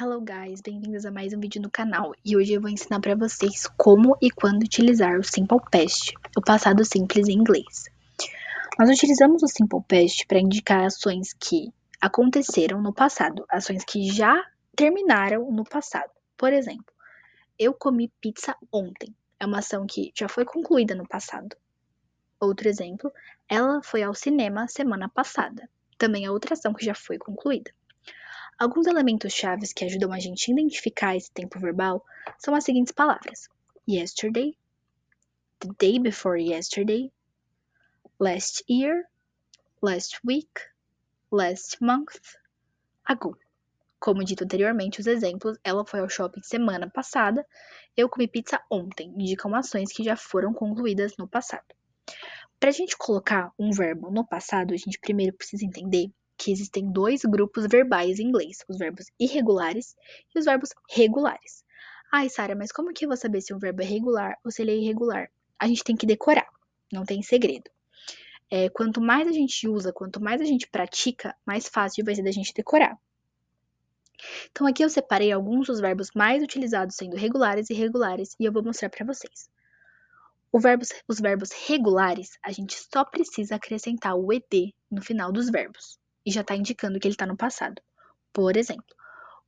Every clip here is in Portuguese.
Hello guys, bem-vindos a mais um vídeo no canal e hoje eu vou ensinar para vocês como e quando utilizar o Simple Past, o passado simples em inglês. Nós utilizamos o Simple Past para indicar ações que aconteceram no passado, ações que já terminaram no passado. Por exemplo, eu comi pizza ontem, é uma ação que já foi concluída no passado. Outro exemplo, ela foi ao cinema semana passada, também é outra ação que já foi concluída. Alguns elementos chaves que ajudam a gente a identificar esse tempo verbal são as seguintes palavras: yesterday, the day before yesterday, last year, last week, last month, ago. Como dito anteriormente, os exemplos: ela foi ao shopping semana passada, eu comi pizza ontem, indicam ações que já foram concluídas no passado. Para a gente colocar um verbo no passado, a gente primeiro precisa entender que existem dois grupos verbais em inglês, os verbos irregulares e os verbos regulares. Ai, Sara, mas como que eu vou saber se um verbo é regular ou se ele é irregular? A gente tem que decorar, não tem segredo. Quanto mais a gente usa, quanto mais a gente pratica, mais fácil vai ser da gente decorar. Então aqui eu separei alguns dos verbos mais utilizados sendo regulares e irregulares e eu vou mostrar para vocês. Os verbos regulares, a gente só precisa acrescentar o ed no final dos verbos, e já está indicando que ele está no passado. Por exemplo,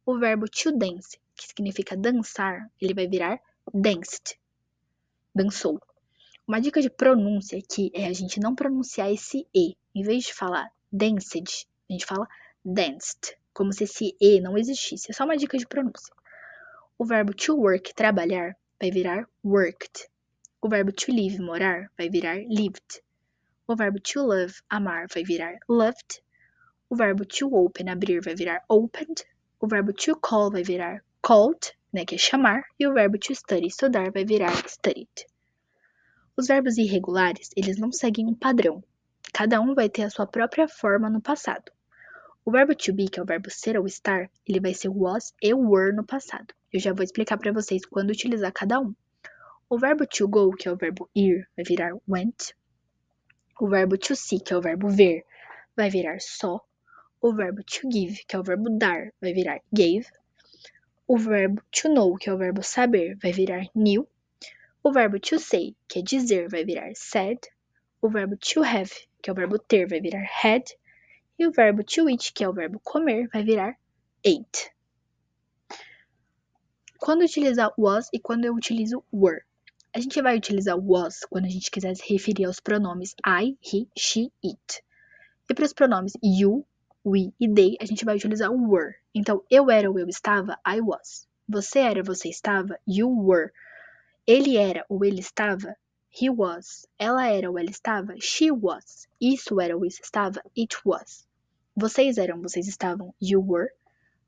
o verbo to dance, que significa dançar, ele vai virar danced, dançou. Uma dica de pronúncia aqui é a gente não pronunciar esse e. Em vez de falar danced, a gente fala danced, como se esse e não existisse. É só uma dica de pronúncia. O verbo to work, trabalhar, vai virar worked. O verbo to live, morar, vai virar lived. O verbo to love, amar, vai virar loved. O verbo to open, abrir, vai virar opened. O verbo to call vai virar called, né, que é chamar. E o verbo to study, estudar, vai virar studied. Os verbos irregulares, eles não seguem um padrão. Cada um vai ter a sua própria forma no passado. O verbo to be, que é o verbo ser ou estar, ele vai ser was e were no passado. Eu já vou explicar para vocês quando utilizar cada um. O verbo to go, que é o verbo ir, vai virar went. O verbo to see, que é o verbo ver, vai virar saw. O verbo to give, que é o verbo dar, vai virar gave. O verbo to know, que é o verbo saber, vai virar knew. O verbo to say, que é dizer, vai virar said. O verbo to have, que é o verbo ter, vai virar had. E o verbo to eat, que é o verbo comer, vai virar ate. Quando utilizar was e quando eu utilizo were? A gente vai utilizar was quando a gente quiser se referir aos pronomes I, he, she, it. E para os pronomes you, we e they, a gente vai utilizar o were. Então, eu era ou eu estava, I was. Você era, você estava, you were. Ele era ou ele estava, he was. Ela era ou ela estava, she was. Isso era ou isso estava, it was. Vocês eram, vocês estavam, you were.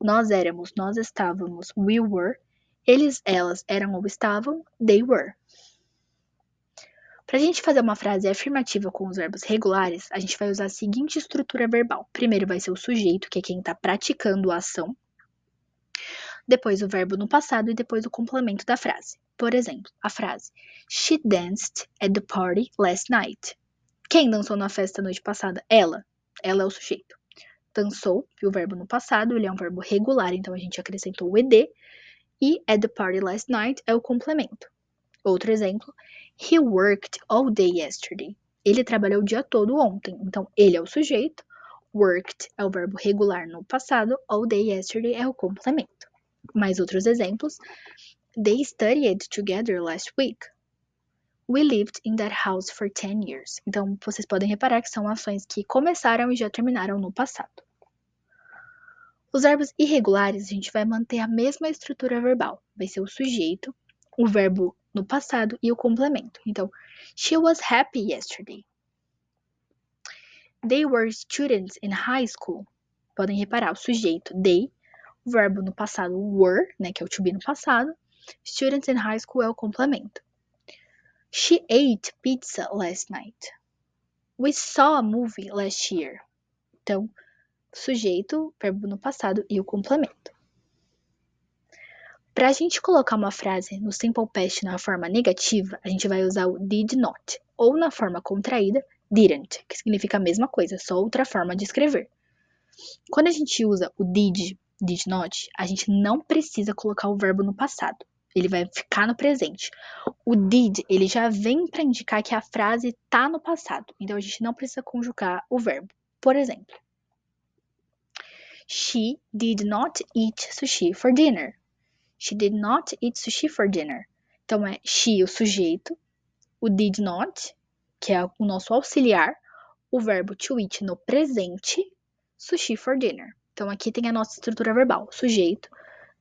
Nós éramos, nós estávamos, we were. Eles, elas eram ou estavam, they were. Para a gente fazer uma frase afirmativa com os verbos regulares, a gente vai usar a seguinte estrutura verbal. Primeiro vai ser o sujeito, que é quem está praticando a ação. Depois o verbo no passado e depois o complemento da frase. Por exemplo, a frase She danced at the party last night. Quem dançou na festa noite passada? Ela. Ela é o sujeito. Dançou, e o verbo no passado, ele é um verbo regular, então a gente acrescentou o ed. E at the party last night é o complemento. Outro exemplo, he worked all day yesterday. Ele trabalhou o dia todo ontem. Então, ele é o sujeito, worked é o verbo regular no passado, all day yesterday é o complemento. Mais outros exemplos, they studied together last week. We lived in that house for 10 years. Então, vocês podem reparar que são ações que começaram e já terminaram no passado. Os verbos irregulares, a gente vai manter a mesma estrutura verbal. Vai ser o sujeito, o verbo no passado e o complemento. Então, she was happy yesterday. They were students in high school. Podem reparar, o sujeito, they, o verbo no passado, were, né, que é o to be no passado. Students in high school é o complemento. She ate pizza last night. We saw a movie last year. Então, sujeito, verbo no passado e o complemento. Para a gente colocar uma frase no Simple Past na forma negativa, a gente vai usar o did not, ou na forma contraída, didn't, que significa a mesma coisa, só outra forma de escrever. Quando a gente usa o did did not, a gente não precisa colocar o verbo no passado. Ele vai ficar no presente. O did, ele já vem para indicar que a frase tá no passado. Então a gente não precisa conjugar o verbo. Por exemplo, she did not eat sushi for dinner. She did not eat sushi for dinner. Então é she, o sujeito, o did not, que é o nosso auxiliar, o verbo to eat no presente, sushi for dinner. Então aqui tem a nossa estrutura verbal, sujeito,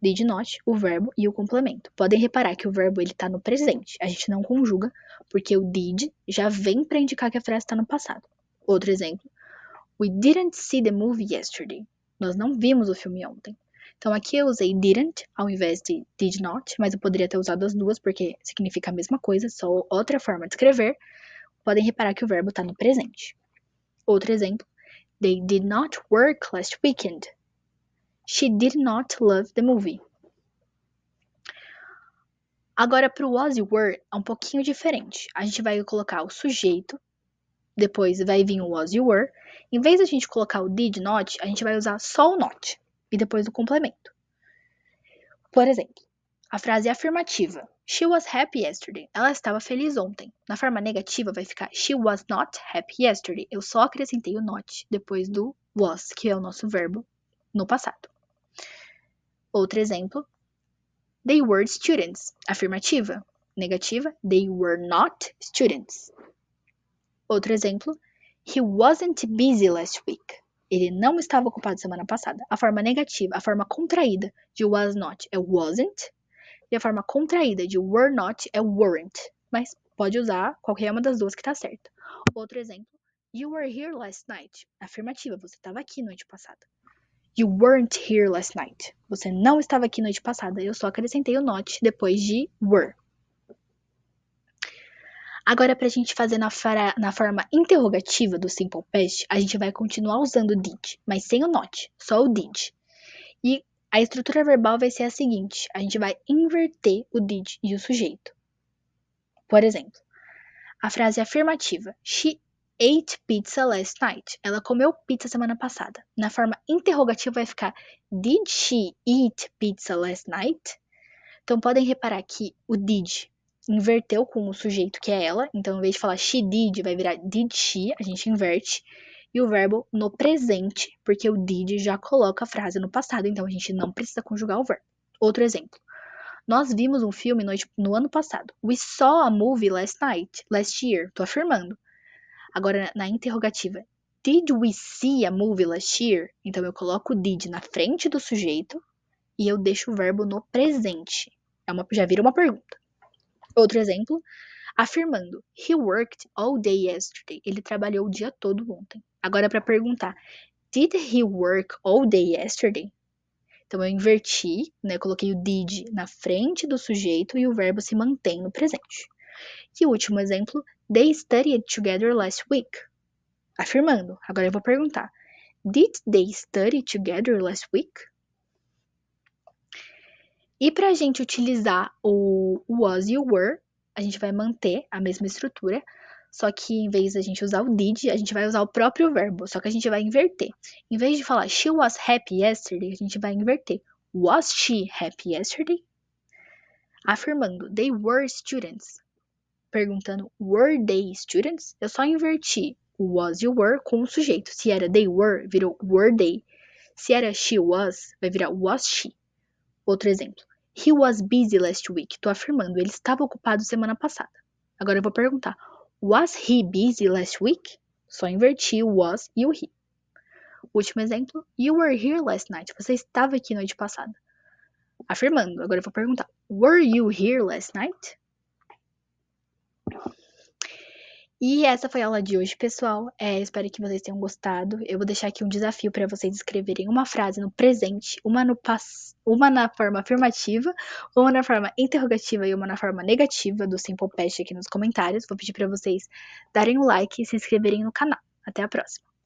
did not, o verbo e o complemento. Podem reparar que o verbo ele tá no presente, a gente não conjuga, porque o did já vem para indicar que a frase está no passado. Outro exemplo, we didn't see the movie yesterday. Nós não vimos o filme ontem. Então aqui eu usei didn't ao invés de did not, mas eu poderia ter usado as duas porque significa a mesma coisa, só outra forma de escrever. Podem reparar que o verbo está no presente. Outro exemplo, they did not work last weekend. She did not love the movie. Agora para o was you were é um pouquinho diferente. A gente vai colocar o sujeito, depois vai vir o was you were. Em vez de a gente colocar o did not, a gente vai usar só o not e depois o complemento. Por exemplo, a frase afirmativa. She was happy yesterday. Ela estava feliz ontem. Na forma negativa vai ficar she was not happy yesterday. Eu só acrescentei o not depois do was, que é o nosso verbo no passado. Outro exemplo. They were students. Afirmativa. Negativa. They were not students. Outro exemplo. He wasn't busy last week. Ele não estava ocupado semana passada. A forma negativa, a forma contraída de was not é wasn't. E a forma contraída de were not é weren't. Mas pode usar qualquer uma das duas que tá certa. Outro exemplo. You were here last night. Afirmativa, você estava aqui noite passada. You weren't here last night. Você não estava aqui noite passada. Eu só acrescentei o not depois de were. Agora, pra gente fazer na forma interrogativa do simple past, a gente vai continuar usando did, mas sem o not, só o did. E a estrutura verbal vai ser a seguinte, a gente vai inverter o did e o sujeito. Por exemplo, a frase afirmativa, she ate pizza last night. Ela comeu pizza semana passada. Na forma interrogativa vai ficar, did she eat pizza last night? Então podem reparar que o did inverteu com o sujeito que é ela, então em vez de falar she did, vai virar did she, a gente inverte, e o verbo no presente, porque o did já coloca a frase no passado, então a gente não precisa conjugar o verbo. Outro exemplo, nós vimos um filme no ano passado, we saw a movie last year, tô afirmando. Agora na interrogativa, did we see a movie last year? Então eu coloco o did na frente do sujeito, e eu deixo o verbo no presente, já vira uma pergunta. Outro exemplo, afirmando, he worked all day yesterday. Ele trabalhou o dia todo ontem. Agora para perguntar, did he work all day yesterday? Então eu inverti, né? Coloquei o did na frente do sujeito e o verbo se mantém no presente. E o último exemplo, they studied together last week. Afirmando. Agora eu vou perguntar, did they study together last week? E para a gente utilizar o was e o were, a gente vai manter a mesma estrutura, só que em vez de a gente usar o did, a gente vai usar o próprio verbo, só que a gente vai inverter. Em vez de falar she was happy yesterday, a gente vai inverter. Was she happy yesterday? Afirmando, they were students. Perguntando, were they students? Eu só inverti o was e o were com o sujeito. Se era they were, virou were they. Se era she was, vai virar was she. Outro exemplo. He was busy last week. Tô afirmando, ele estava ocupado semana passada. Agora eu vou perguntar. Was he busy last week? Só inverti o was e o he. Último exemplo. You were here last night. Você estava aqui noite passada. Afirmando. Agora eu vou perguntar. Were you here last night? E essa foi a aula de hoje, pessoal. Espero que vocês tenham gostado. Eu vou deixar aqui um desafio para vocês escreverem uma frase no presente, uma na forma afirmativa, uma na forma interrogativa e uma na forma negativa do Simple Past aqui nos comentários. Vou pedir para vocês darem um like e se inscreverem no canal. Até a próxima!